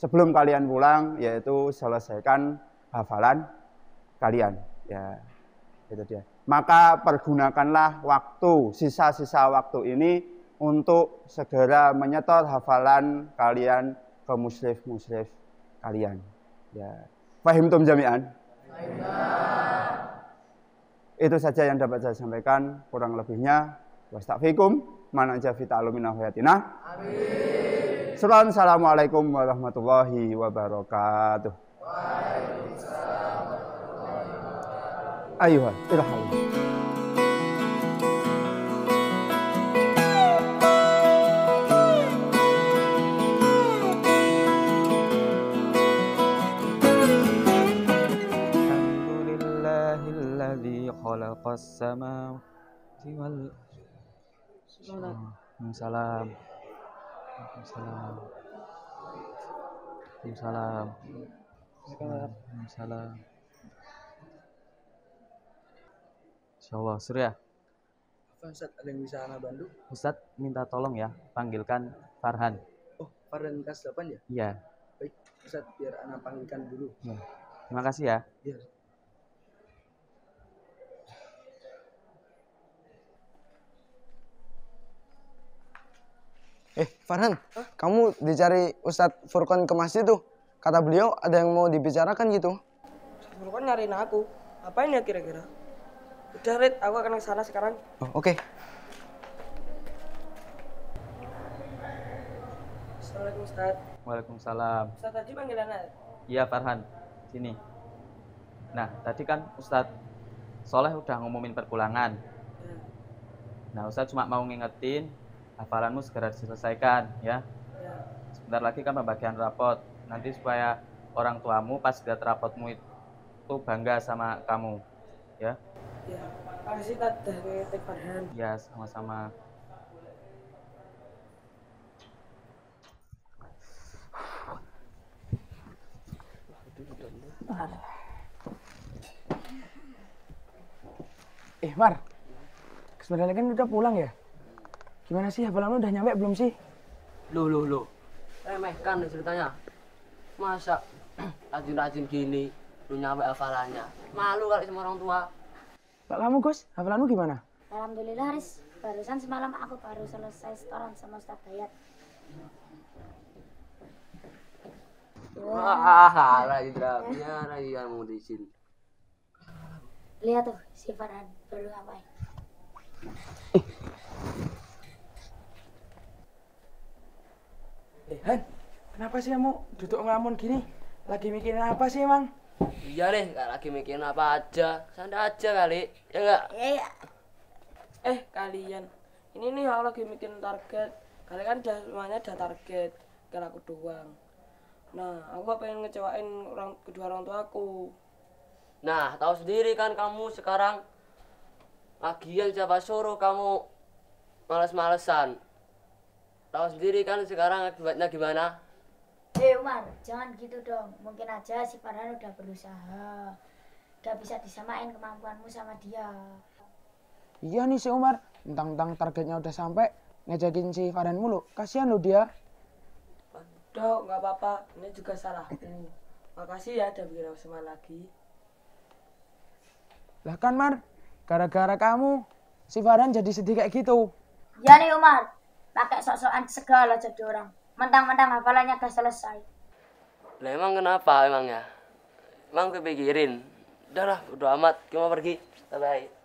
sebelum kalian pulang, yaitu selesaikan hafalan kalian. Ya, itu dia. Maka pergunakanlah waktu, sisa-sisa waktu ini untuk segera menyetor hafalan kalian ke mushaf kalian. Ya, fahimtum jami'an? Itu saja yang dapat saya sampaikan, kurang lebihnya wastaghfirukum man aja fi ta'alumina hayatina. Amin. Assalamualaikum warahmatullahi wabarakatuh. Waalaikumsalam warahmatullahi wabarakatuh. Ayuhan, ilham. Khalaqas samawati wal Salam. Insyaallah, Surya. Ustaz, ada yang bisa Ana bantu? Ustaz minta tolong ya, panggilkan Farhan. Oh, Farhan kelas 8 ya? Iya. Baik, Ustaz, biar Ana panggilkan dulu. Ya. Terima kasih ya. Iya. Farhan, kamu dicari Ustadz Furqan ke masjid tuh. Kata beliau ada yang mau dibicarakan gitu. Ustadz Furqan nyariin aku. Apain ya kira-kira? Udah, Rit, aku akan ke sana sekarang. Oh, oke. Assalamualaikum, Ustaz. Waalaikumsalam. Ustaz tadi panggilan Ana? Iya, Farhan. Sini. Nah, tadi kan Ustadz Soleh udah ngumumin perpulangan. Ya. Nah, Ustadz cuma mau ngingetin hafalanmu segera diselesaikan ya. Ya. Sebentar lagi kan pembagian rapot. Nanti supaya orang tuamu pas lihat rapotmu itu bangga sama kamu. Ya. Ya. Makasih Ustaz dari Tek Farhan. Ya, sama-sama. Mar, sebenarnya kan udah pulang ya? Gimana sih, hafalanmu udah nyampe belum sih? Loh. Remehkan nih ceritanya. Masa rajin-rajin gini, lu nyampe hafalannya. Malu kali sama orang tua. Pak kamu, Gus, hafalanmu gimana? Alhamdulillah, Haris. Barusan semalam aku baru selesai setoran sama Ustadz Dayat. Wah, lagi drapnya, lagi mau di sini. Lihat tuh, si Farhan baru ngapain. Han, kenapa sih kamu duduk ngelamun gini? Lagi mikirin apa sih emang? Iya deh, gak lagi mikirin apa aja. Santai aja kali, ya enggak? Iya. Kalian. Ini nih aku lagi bikin target. Kalian kan semuanya udah target. Kalau aku doang. Nah, aku gak pengen ngecewain kedua orang tuaku. Nah, tahu sendiri kan kamu sekarang lagian siapa suruh kamu males-malesan. Tahu sendiri kan sekarang akibatnya gimana? Umar, jangan gitu dong. Mungkin aja si Farhan udah berusaha. Gak bisa disamain kemampuanmu sama dia. Iya nih si Umar, tentang targetnya udah sampai, ngejakin si Farhan mulu. Kasihan lo dia. Dok, gak apa-apa. Ini juga salahku. Makasih ya udah bikin aku semangat lagi. Lah kan Mar, gara-gara kamu, si Farhan jadi sedih kayak gitu. Ya nih Umar, pakai sok-sokan segala jadi orang. Mentang-mentang hafalannya gak selesai. Lah emang kenapa emangnya? Emang kepikirin? Udahlah, udah amat, kita mau pergi. Bye-bye.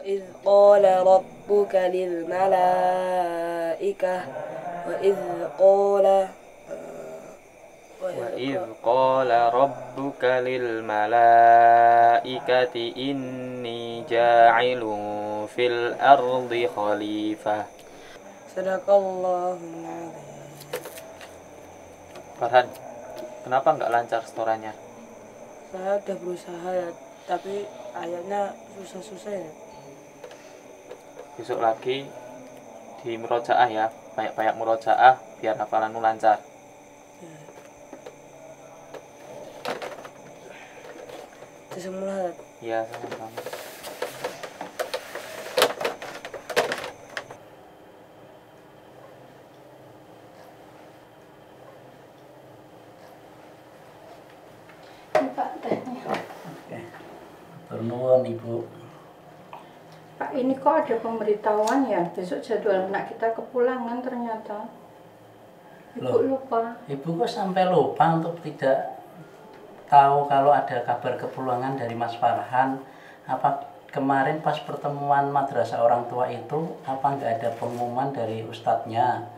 وإذ قال ربك للملائكة وإذ قال وإذ قال ربك للملائكة إني جاعل في الأرض خليفة. Sadaqallahul azim. Farhan, kenapa nggak lancar setorannya? Saya udah berusaha ya, tapi ayatnya susah-susah ya. Besok lagi di murojaah ya, banyak-banyak murojaah biar hafalanmu lancar. Semula Iya, sama-sama. Pak, tehnya. Turnuwun Ibu. Pak, ini kok ada pemberitahuan ya? Besok jadwal anak kita kepulangan ternyata. Ibu Loh, lupa. Ibu kok sampai lupa untuk tidak tahu kalau ada kabar kepulangan dari Mas Farhan? Apa kemarin pas pertemuan madrasah orang tua itu apa nggak ada pengumuman dari ustadznya?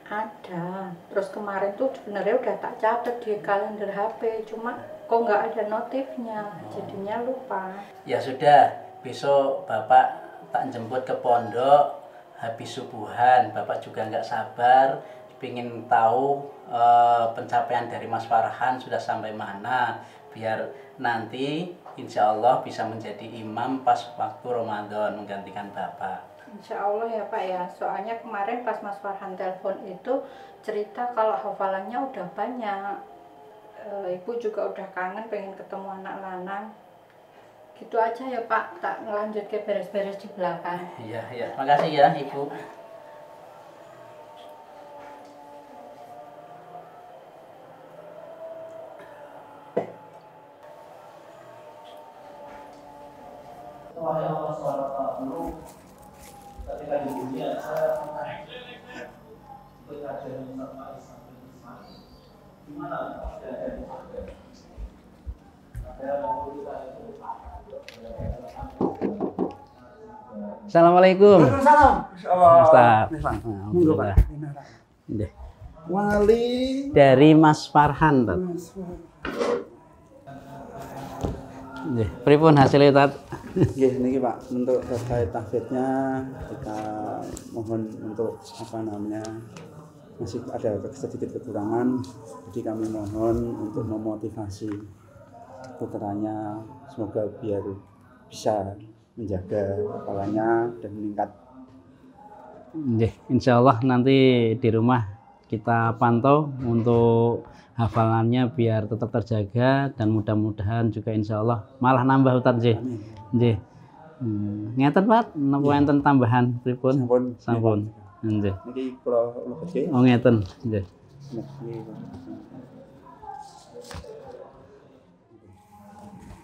Ada. Terus kemarin tuh sebenarnya udah tak catat di kalender HP, cuma kok nggak ada notifnya, jadinya lupa. Ya sudah, besok Bapak tak jemput ke pondok habis subuhan. Bapak juga nggak sabar, ingin tahu pencapaian dari Mas Farhan sudah sampai mana, biar nanti insya Allah bisa menjadi imam pas waktu Ramadan menggantikan Bapak. Insya Allah ya Pak ya, soalnya kemarin pas Mas Farhan telepon itu cerita kalau hafalannya udah banyak. Ibu juga udah kangen pengen ketemu anak lanang. Gitu aja ya Pak, tak ngelanjut ke beres-beres di belakang. Iya, iya. Makasih ya Ibu. Assalamualaikum. Waalaikumsalam. Ustaz. Monggo, Pak. Nggih. Wali Dari Mas Farhan, Tat. Nggih, pripun hasilnya, Tat? Nggih niki Pak, untuk terkait tahfidnya kita mohon untuk masih ada sedikit kekurangan, jadi kami mohon untuk memotivasi putranya, semoga biar bisa menjaga kepalanya dan meningkat. Nggih, insya Allah nanti di rumah kita pantau untuk hafalannya biar tetap terjaga dan mudah-mudahan juga insya Allah malah nambah Ustaz nggih. Nggih. Ngeten Pak, napa enten tambahan pripun? Sampun. Nggih. Niki kula lebet. Oh ngeten, nggih.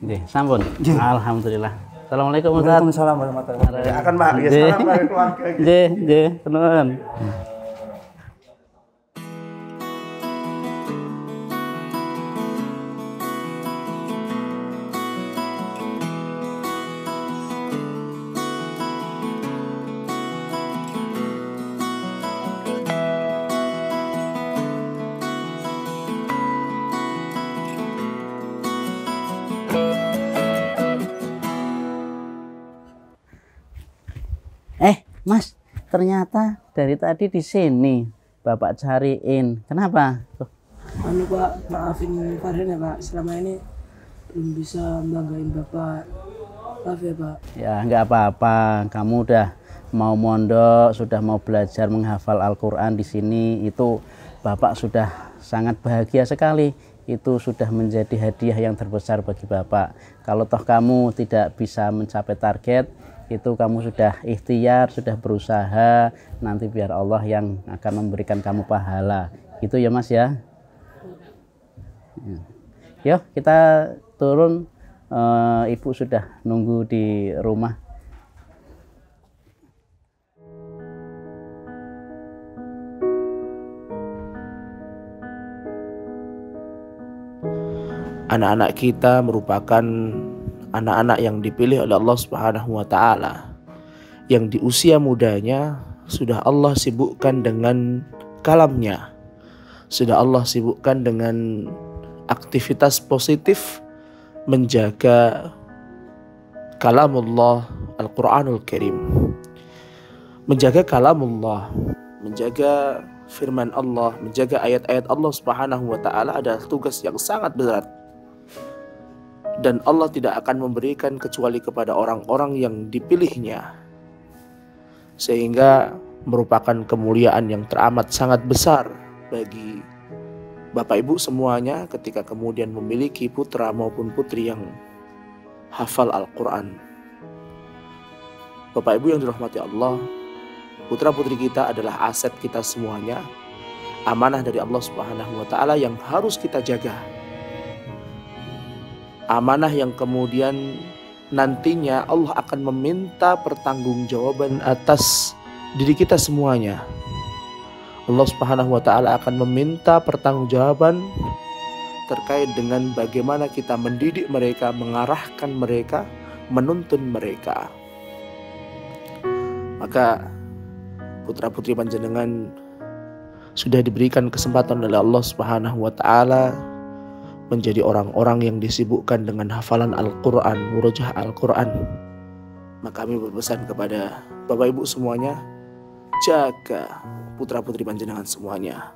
Nggih, sampun. Alhamdulillah. Assalamualaikum Ustaz. Waalaikumsalam warahmatullahi wabarakatuh. Akan Pak, ya salam dari keluarga. Nggih, nggih, tenan. Mas, ternyata dari tadi di sini Bapak cariin. Kenapa? Anu Pak, maafin Farhan ya Pak, selama ini belum bisa membanggain Bapak. Maaf ya Pak. Ya nggak apa-apa, kamu udah mau mondok, sudah mau belajar menghafal Al-Quran di sini, itu Bapak sudah sangat bahagia sekali. Itu sudah menjadi hadiah yang terbesar bagi Bapak. Kalau toh kamu tidak bisa mencapai target, itu kamu sudah ikhtiar, sudah berusaha, nanti biar Allah yang akan memberikan kamu pahala. Gitu ya Mas ya. Yuk kita turun, Ibu sudah nunggu di rumah. Anak-anak kita merupakan anak-anak yang dipilih oleh Allah Subhanahu wa taala. yang di usia mudanya sudah Allah sibukkan dengan kalamnya, sudah Allah sibukkan dengan aktivitas positif menjaga kalamullah Al-Quranul Karim, menjaga kalamullah, menjaga firman Allah, menjaga ayat-ayat Allah Subhanahu wa Ta'ala adalah tugas yang sangat berat, dan Allah tidak akan memberikan kecuali kepada orang-orang yang dipilihnya, sehingga merupakan kemuliaan yang teramat sangat besar bagi Bapak Ibu semuanya ketika kemudian memiliki putra maupun putri yang hafal Al-Quran. Bapak Ibu yang dirahmati Allah, putra putri kita adalah aset kita semuanya, amanah dari Allah Subhanahu wa Ta'ala yang harus kita jaga, amanah yang kemudian nantinya Allah akan meminta pertanggungjawaban atas diri kita semuanya. Allah Subhanahu wa Ta'ala akan meminta pertanggungjawaban terkait dengan bagaimana kita mendidik mereka, mengarahkan mereka, menuntun mereka. Maka putra-putri panjenengan sudah diberikan kesempatan oleh Allah Subhanahu wa Ta'ala menjadi orang-orang yang disibukkan dengan hafalan Al-Quran, murojaah Al-Quran. Maka kami berpesan kepada Bapak Ibu semuanya, jaga putra-putri panjenengan semuanya.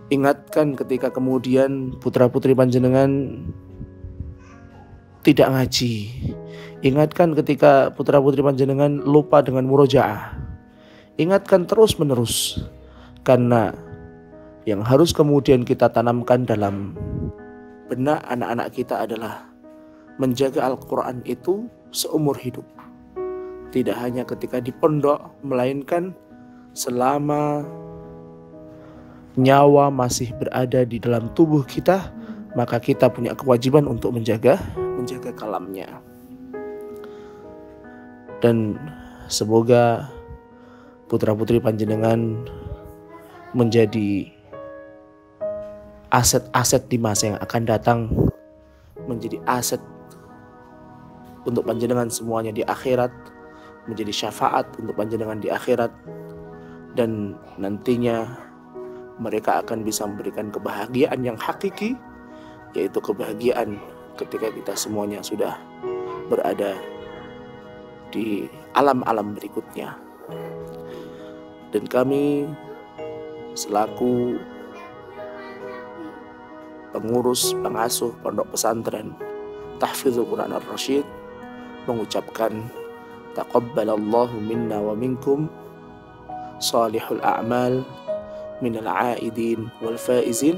Ingatkan ketika kemudian putra-putri panjenengan tidak ngaji. Ingatkan ketika putra-putri panjenengan lupa dengan murojaah. Ingatkan terus menerus, karena yang harus kemudian kita tanamkan dalam benak anak-anak kita adalah menjaga Al-Quran itu seumur hidup. Tidak hanya ketika di pondok, melainkan selama nyawa masih berada di dalam tubuh kita, maka kita punya kewajiban untuk menjaga kalamnya. Dan semoga putra-putri panjenengan menjadi aset-aset di masa yang akan datang, menjadi aset untuk panjenengan semuanya di akhirat, menjadi syafaat untuk panjenengan di akhirat, dan nantinya mereka akan bisa memberikan kebahagiaan yang hakiki, yaitu kebahagiaan ketika kita semuanya sudah berada di alam-alam berikutnya. Dan kami selaku pengurus pengasuh pondok pesantren Tahfidzul Quran Ar-Rasyid mengucapkan taqabbalallahu minna wa minkum salihul a'mal minal aidin wal faizin.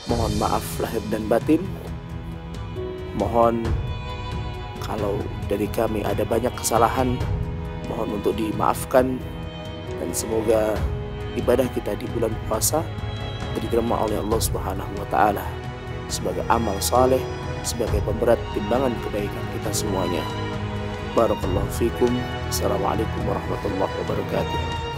Mohon maaf lahir dan batin. Mohon kalau dari kami ada banyak kesalahan, mohon untuk dimaafkan, dan semoga ibadah kita di bulan puasa diterima oleh Allah Subhanahu wa Ta'ala sebagai amal saleh, sebagai pemberat timbangan kebaikan kita semuanya. Barakallahu fikum. Assalamualaikum warahmatullahi wabarakatuh.